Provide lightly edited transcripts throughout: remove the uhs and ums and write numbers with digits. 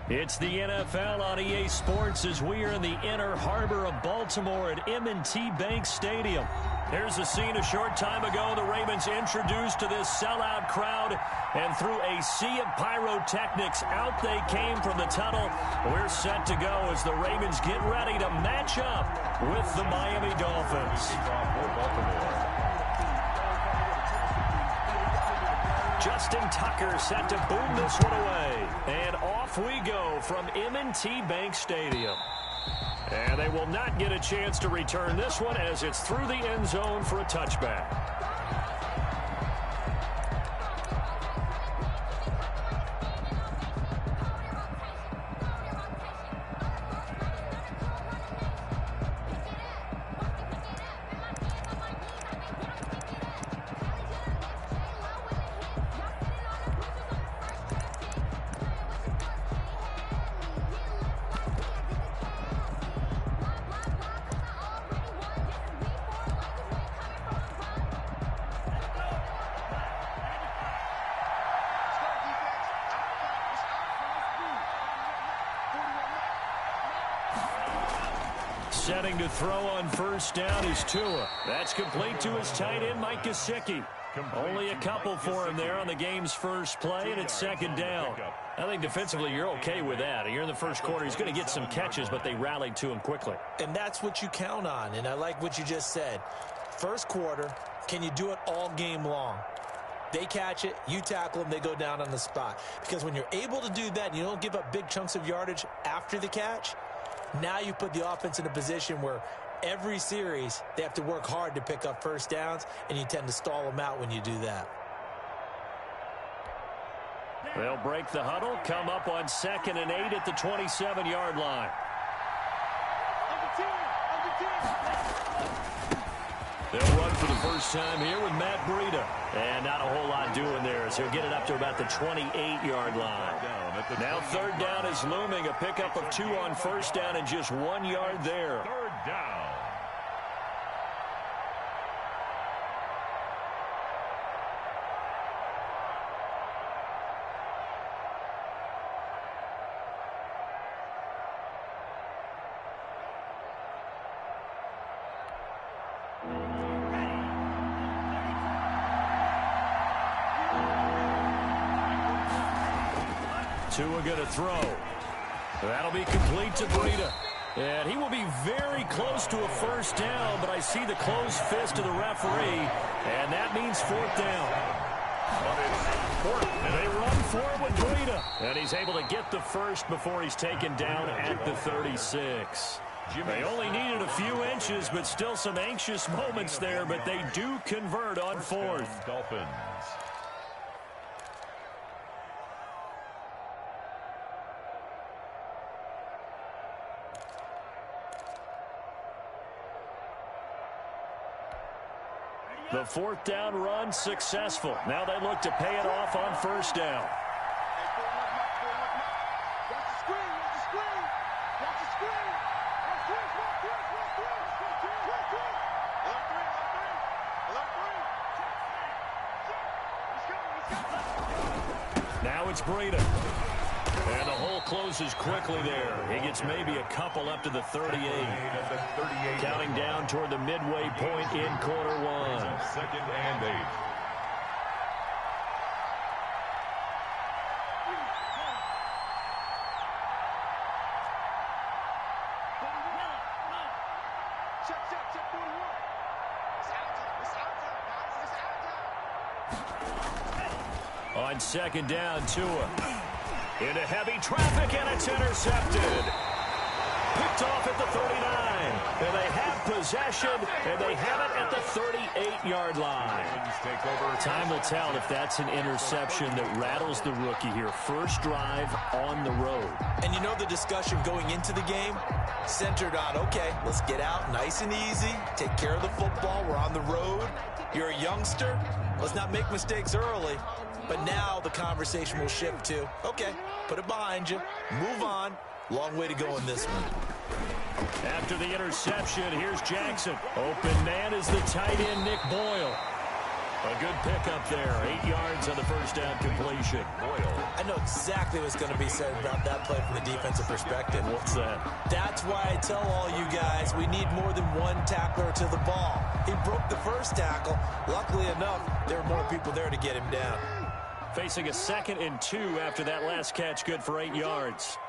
It's the NFL on EA Sports as we are in the inner harbor of Baltimore at M&T Bank Stadium. Here's a scene a short time ago. The Ravens introduced to this sellout crowd, and through a sea of pyrotechnics, out they came from the tunnel. We're set to go as the Ravens get ready to match up with the Miami Dolphins. Justin Tucker set to boom this one away. And off we go from M&T Bank Stadium. And they will not get a chance to return this one as it's through the end zone for a touchback. Setting to throw on first down is Tua. That's complete to his tight end, Mike Gesicki. Only a couple for him there on the game's first play, and it's second down. I think defensively you're okay with that. You're in the first quarter. He's going to get some catches, but they rallied to him quickly. And that's what you count on, and I like what you just said. First quarter, can you do it all game long? They catch it, you tackle them, they go down on the spot. Because when you're able to do that and you don't give up big chunks of yardage after the catch, now you put the offense in a position where every series they have to work hard to pick up first downs, and you tend to stall them out when you do that. They'll break the huddle, come up on 2nd and 8 at the 27-yard line. They'll run for the first time here with Matt Breida. And not a whole lot doing there as he'll get it up to about the 28-yard line. Now third down is looming. A pickup of 2 on first down and just 1 yard there. Third down. Tua going to throw. That'll be complete to Breida. And he will be very close to a first down, but I see the closed fist of the referee, and that means fourth down. And they run forward with Breida. And he's able to get the first before he's taken down at the 36. They only needed a few inches, but still some anxious moments there, but they do convert on fourth. Dolphins. The fourth down run successful. Now they look to pay it off on first down. Now it's Breida. And the hole closes quickly there. He gets maybe a couple up to the 38. Counting down toward the midway point in quarter one. 2nd and 8. On second down, Tua. Into heavy traffic, and it's intercepted. Picked off at the 39. And they have possession, and they have it at the 38-yard line. Time will tell if that's an interception that rattles the rookie here. First drive on the road. And you know the discussion going into the game centered on, okay, let's get out nice and easy, take care of the football, we're on the road. You're a youngster, let's not make mistakes early. But now the conversation will shift to, okay, put it behind you, move on. Long way to go in this one. After the interception, here's Jackson. Open man is the tight end, Nick Boyle. A good pickup there, 8 yards on the first down completion. I know exactly what's going to be said about that play from the defensive perspective. What's that? That's why I tell all you guys we need more than one tackler to the ball. He broke the first tackle. Luckily enough, there were more people there to get him down. Facing a 2nd and 2 after that last catch, good for 8 yards.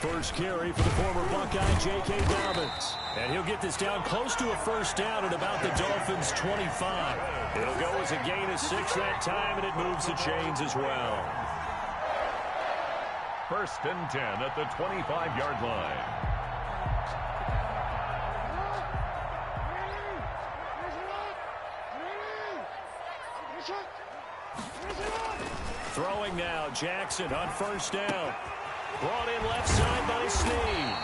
First carry for the former Buckeye, J.K. Dobbins. And he'll get this down close to a first down at about the Dolphins' 25. It'll go as a gain of 6 that time, and it moves the chains as well. 1st and 10 at the 25-yard line. Throwing now, Jackson on first down. Brought in left side by Snead.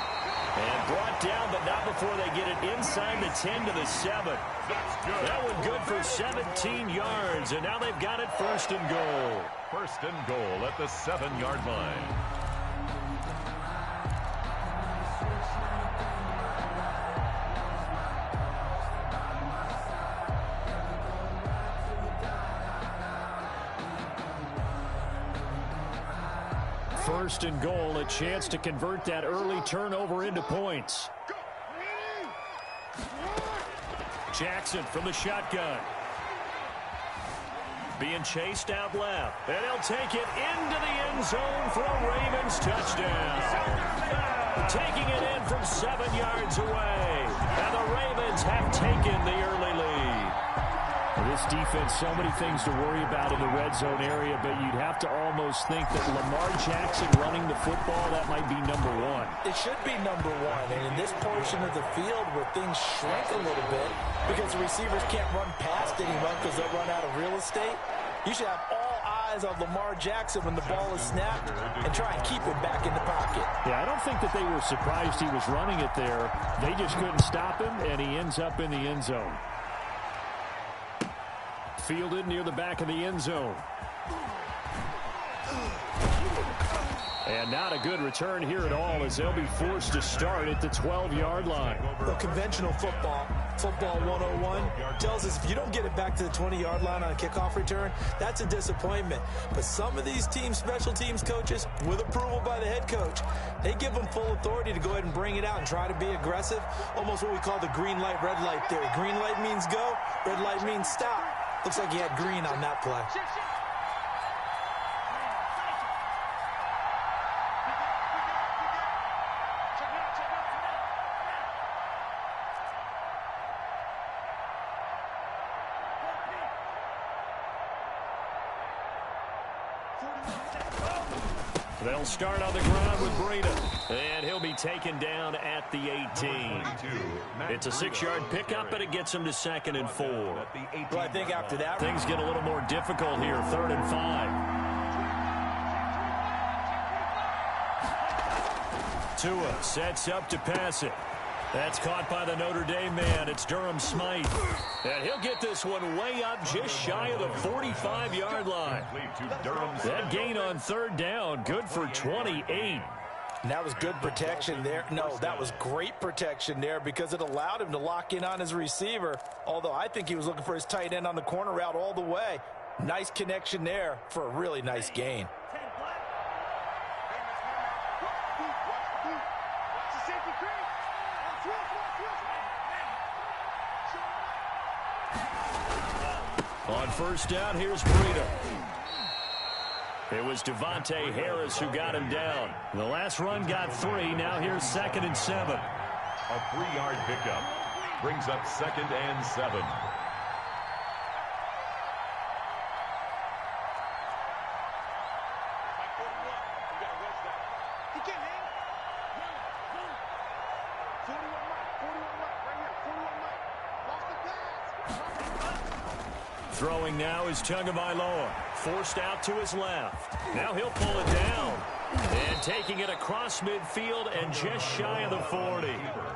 And brought down, but not before they get it inside the 10 to the 7. That one good for 17 yards, and now they've got it 1st and goal. 1st and goal at the 7-yard line. First and goal, a chance to convert that early turnover into points. Jackson from the shotgun. Being chased out left. And he'll take it into the end zone for a Ravens touchdown. Taking it in from 7 yards away. And the Ravens have taken the early lead. This defense, so many things to worry about in the red zone area, but you'd have to almost think that Lamar Jackson running the football, that might be number 1. It should be number 1, and in this portion of the field where things shrink a little bit because the receivers can't run past anyone because they'll run out of real estate, you should have all eyes on Lamar Jackson when the ball is snapped and try and keep him back in the pocket. Yeah, I don't think that they were surprised he was running it there. They just couldn't stop him, and he ends up in the end zone. Fielded near the back of the end zone. And not a good return here at all as they'll be forced to start at the 12-yard line. Well, conventional football 101, tells us if you don't get it back to the 20-yard line on a kickoff return, that's a disappointment. But some of these teams, special teams coaches, with approval by the head coach, they give them full authority to go ahead and bring it out and try to be aggressive. Almost what we call the green light, red light theory. Green light means go, red light means stop. Looks like he had green on that play. They'll start on the ground with Breida. And he'll be taken down at the 18. It's a 6-yard pickup, and it gets him to 2nd and 4. Well, I think after that, things get a little more difficult here, 3rd and 5. Tua sets up to pass it. That's caught by the Notre Dame man. It's Durham Smythe. And he'll get this one way up just shy of the 45-yard line. That gain on 3rd down, good for 28. And that was good protection there. No, that was great protection there because it allowed him to lock in on his receiver. Although I think he was looking for his tight end on the corner route all the way. Nice connection there for a really nice gain. On first down, here's Breida. It was Devontae Harris who got him down. The last run got 3. Now here's 2nd and 7. A 3-yard pickup brings up 2nd and 7. Throwing now is Tagovailoa. Forced out to his left. Now he'll pull it down. And taking it across midfield and just shy of the 40.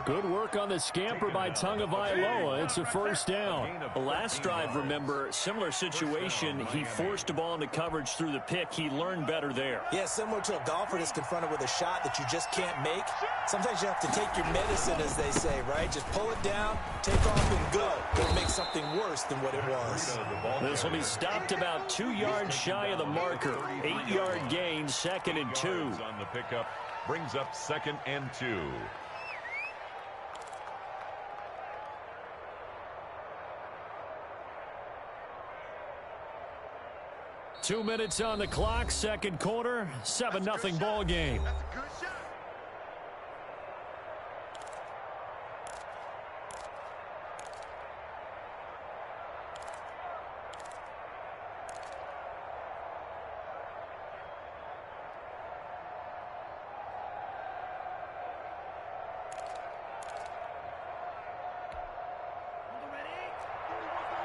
Good work on the scamper by Tagovailoa. It's a first down. The last drive, remember, similar situation. He forced the ball into coverage through the pick. He learned better there. Yeah, similar to a golfer that's confronted with a shot that you just can't make. Sometimes you have to take your medicine, as they say, right? Just pull it down, take off, and go. But something worse than what it was. This will be stopped about 2 yards shy of the marker. 8-yard gain, 2nd and 2. On the pickup brings up 2nd and 2. Two minutes on the clock, second quarter, 7-0 ball game.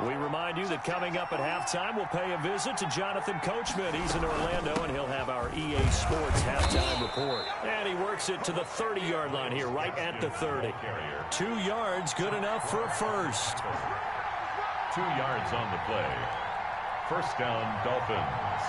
We remind you that coming up at halftime, we'll pay a visit to Jonathan Coachman. He's in Orlando, and he'll have our EA Sports halftime report. And he works it to the 30-yard line here, right at the 30. 2 yards, good enough for a first. 2 yards on the play. First down, Dolphins.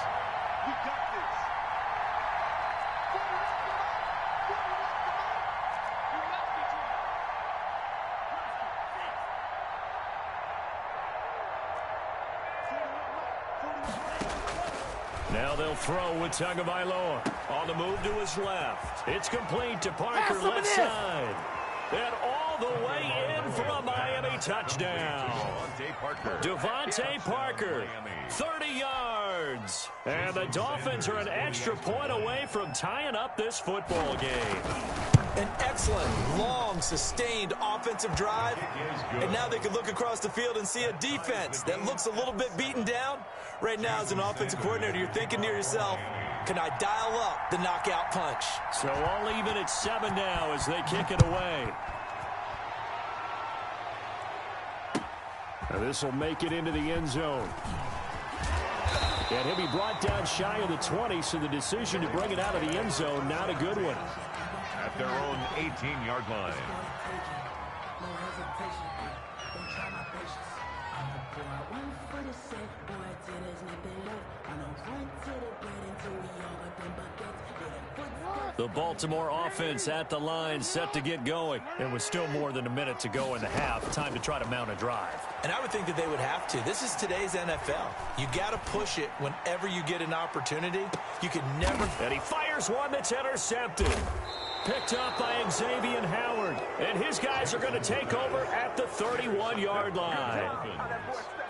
Now they'll throw with Tagovailoa. On the move to his left. It's complete to Parker, left side. And all the way in for a Miami touchdown. Devontae Parker, 30 yards. And the Dolphins are an extra point away from tying up this football game. An excellent, long, sustained offensive drive. And now they can look across the field and see a defense that looks a little bit beaten down. Right now, as an offensive coordinator, you're thinking to yourself, can I dial up the knockout punch? So all even at 7 now as they kick it away. Now this will make it into the end zone. And he'll be brought down shy of the 20, so the decision to bring it out of the end zone, not a good one. At their own 18-yard line. The Baltimore offense at the line, set to get going. And with still more than a minute to go in the half, time to try to mount a drive. And I would think that they would have to. This is today's NFL. You got to push it whenever you get an opportunity. You can never... And he fires one that's intercepted. Picked up by Xavier Howard. And his guys are going to take over at the 31-yard line.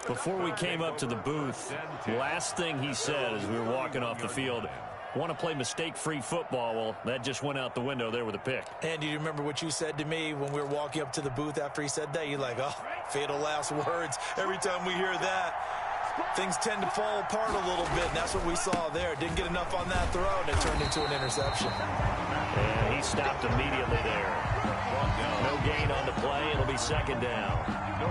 Before we came up to the booth, last thing he said as we were walking off the field, want to play mistake-free football. Well, that just went out the window there with a pick. And do you remember what you said to me when we were walking up to the booth after he said that? You're like, oh, fatal last words. Every time we hear that, things tend to fall apart a little bit, and that's what we saw there. Didn't get enough on that throw, and it turned into an interception. And he stopped immediately there. No gain on the play. It'll be second down.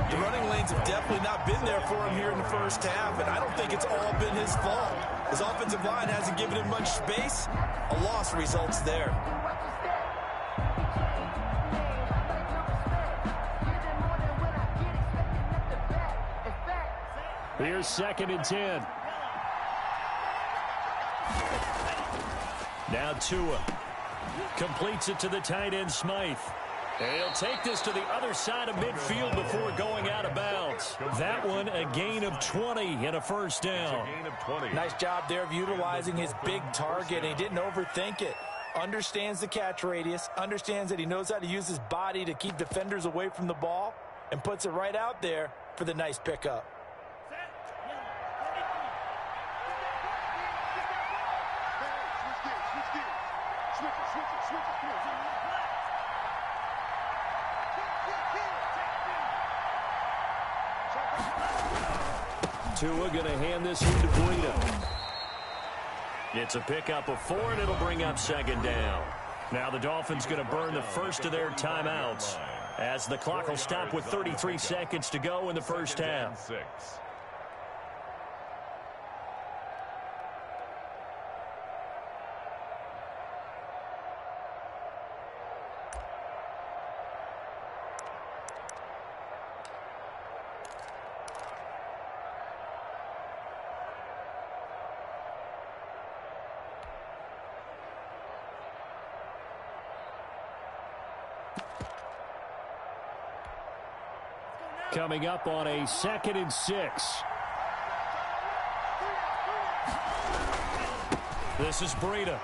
The running lanes have definitely not been there for him here in the first half, and I don't think it's all been his fault. His offensive line hasn't given him much space. A loss results there. Here's 2nd and 10. Now Tua completes it to the tight end Smythe. And he'll take this to the other side of midfield before going out of bounds. That one, a gain of 20 and a first down. Nice job there of utilizing his big target, and he didn't overthink it. Understands the catch radius, understands that he knows how to use his body to keep defenders away from the ball, and puts it right out there for the nice pickup. Tua going to hand this in to Breida. It's a pickup of 4, and it'll bring up second down. Now the Dolphins going to burn the first of their timeouts as the clock will stop with 33 seconds to go in the first half. Coming up on a 2nd and 6. This is Breida.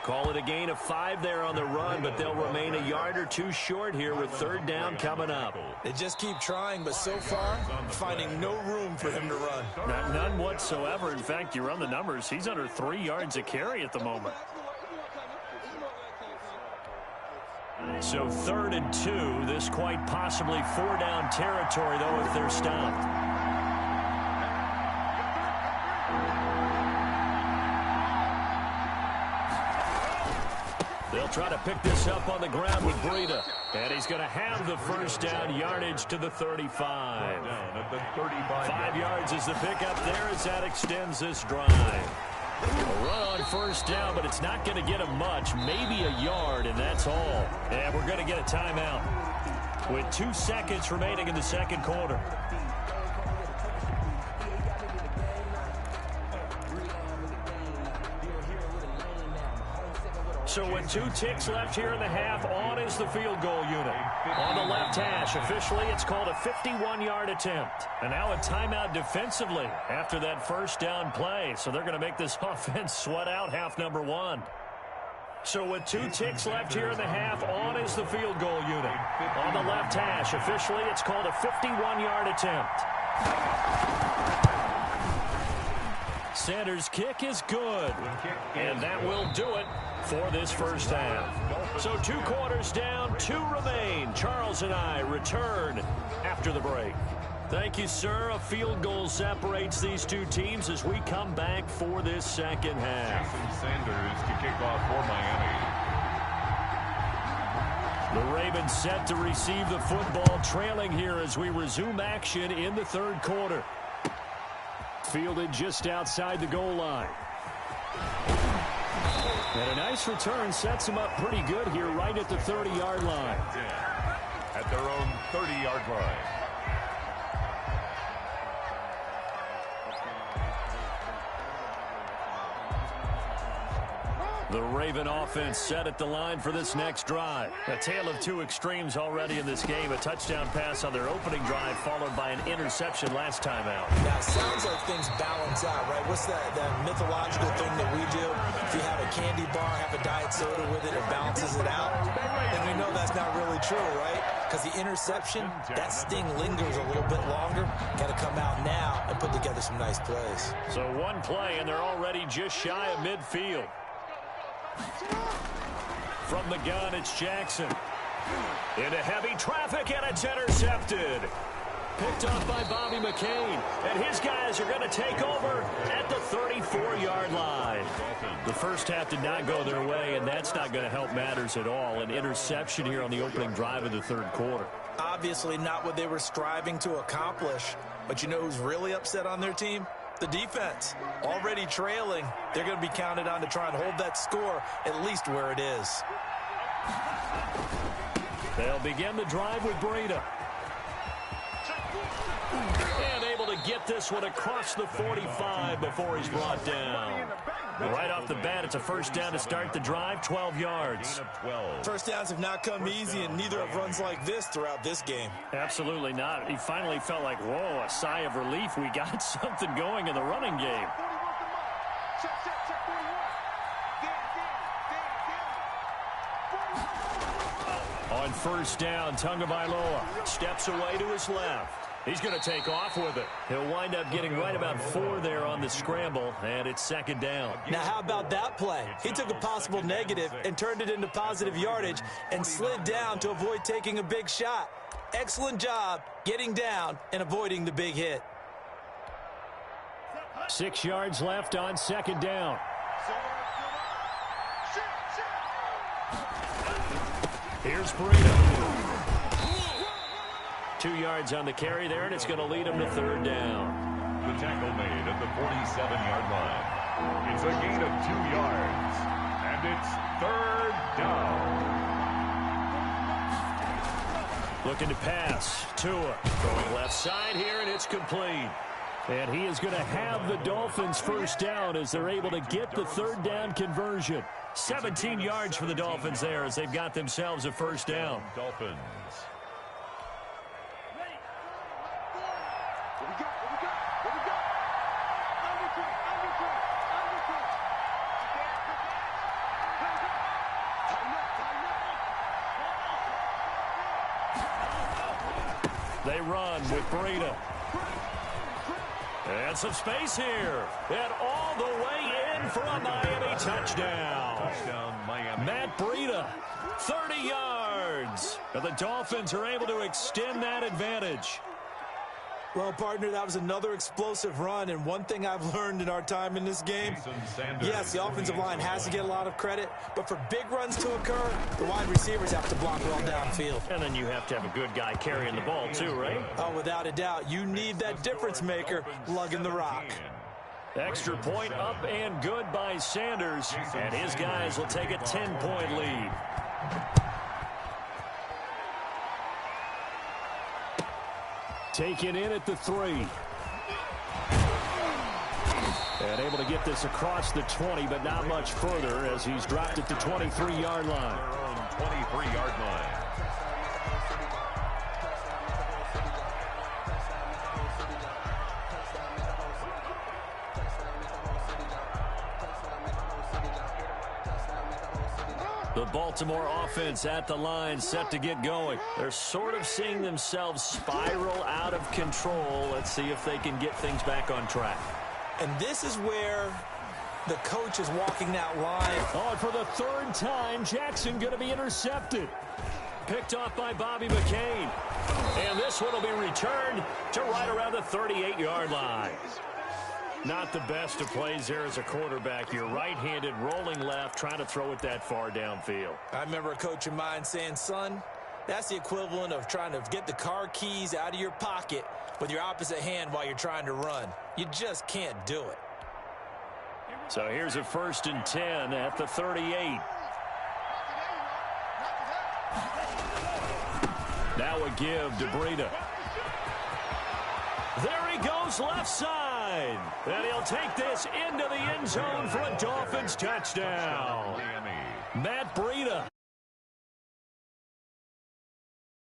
Call it a gain of 5 there on the run, but they'll remain a yard or 2 short here with 3rd down coming up. They just keep trying, but so far, finding no room for him to run. None whatsoever. In fact, you run the numbers, he's under 3 yards a carry at the moment. So 3rd and 2, this quite possibly 4-down territory, though, if they're stopped. They'll try to pick this up on the ground with Breida. And he's going to have the 1st down yardage to the 35. 5 yards is the pickup there as that extends this drive. A run on 1st down, but it's not going to get him much. Maybe a yard, and that's all. And we're going to get a timeout with 2 seconds remaining in the 2nd quarter. So with 2 ticks left here in the half, on is the field goal unit. On the left hash, officially it's called a 51-yard attempt. And now a timeout defensively after that 1st down play. So they're going to make this offense sweat out half number 1. So with 2 ticks left here in the half, on is the field goal unit. On the left hash, officially it's called a 51-yard attempt. Sanders' kick is good. And that will do it for this 1st half. So 2 quarters down, 2 remain. Charles and I return after the break. Thank you, sir. A field goal separates these 2 teams as we come back for this 2nd half. Jason Sanders to kick off for Miami. The Ravens set to receive the football, trailing here as we resume action in the 3rd quarter. Fielded just outside the goal line. And a nice return sets them up pretty good here right at the 30-yard line. At their own 30-yard line. The Raven offense set at the line for this next drive. A tale of 2 extremes already in this game. A touchdown pass on their opening drive followed by an interception last time out. Now, it sounds like things balance out, right? What's that mythological thing that we do? If you have a candy bar, have a diet soda with it, it balances it out. And we know that's not really true, right? Because the interception, that sting lingers a little bit longer. Got to come out now and put together some nice plays. So 1 play, and they're already just shy of midfield. From the gun, it's Jackson. Into heavy traffic, and it's intercepted. Picked off by Bobby McCain. And his guys are going to take over at the 34-yard line. The 1st half did not go their way, and that's not going to help matters at all. An interception here on the opening drive of the 3rd quarter. Obviously not what they were striving to accomplish. But you know who's really upset on their team? The defense. Already trailing. They're going to be counted on to try and hold that score at least where it is. They'll begin the drive with Breida. And able to get this one across the 45 before he's brought down. Right off the bat, it's a 1st down to start the drive, 12 yards. 1st downs have not come easy, and neither have runs like this throughout this game. Absolutely not. He finally felt like, whoa, a sigh of relief. We got something going in the running game. On 1st down, Tagovailoa steps away to his left. He's going to take off with it. He'll wind up getting right about 4 there on the scramble, and it's 2nd down. Now, how about that play? He took a possible negative and turned it into positive yardage and slid down to avoid taking a big shot. Excellent job getting down and avoiding the big hit. 6 yards left on 2nd down. Here's Breida. 2 yards on the carry there, and it's going to lead him to 3rd down. The tackle made at the 47-yard line. It's a gain of 2 yards, and it's 3rd down. Looking to pass. Tua going left side here, and it's complete. And he is going to have the Dolphins 1st down as they're able to get the 3rd down conversion. 17 yards for the Dolphins there as they've got themselves a 1st down. Dolphins. They run with Breida. And some space here. And all the way in for a Miami touchdown. Miami. Matt Breida, 30 yards. And the Dolphins are able to extend that advantage. Well, partner, that was another explosive run, and one thing I've learned in our time in this game, yes, the offensive line has to get a lot of credit, but for big runs to occur, the wide receivers have to block well downfield. And then you have to have a good guy carrying the ball too, right? Oh, without a doubt. You need that difference maker lugging the rock. Extra point up and good by Sanders, and his guys will take a 10-point lead. Taken in at the 3. And able to get this across the 20, but not much further as he's dropped at the 23-yard line. 23-yard line. The Baltimore offense at the line, set to get going. They're sort of seeing themselves spiral out of control. Let's see if they can get things back on track. And this is where the coach is walking that line. Oh, and for the third time, Jackson going to be intercepted. Picked off by Bobby McCain. And this one will be returned to right around the 38-yard line. Not the best of plays there as a quarterback. You're right-handed, rolling left, trying to throw it that far downfield. I remember a coach of mine saying, son, that's the equivalent of trying to get the car keys out of your pocket with your opposite hand while you're trying to run. You just can't do it. So here's a 1st and 10 at the 38. Now a give to Breida. There he goes left side. And he'll take this into the end zone for a Dolphins touchdown. Matt Breida.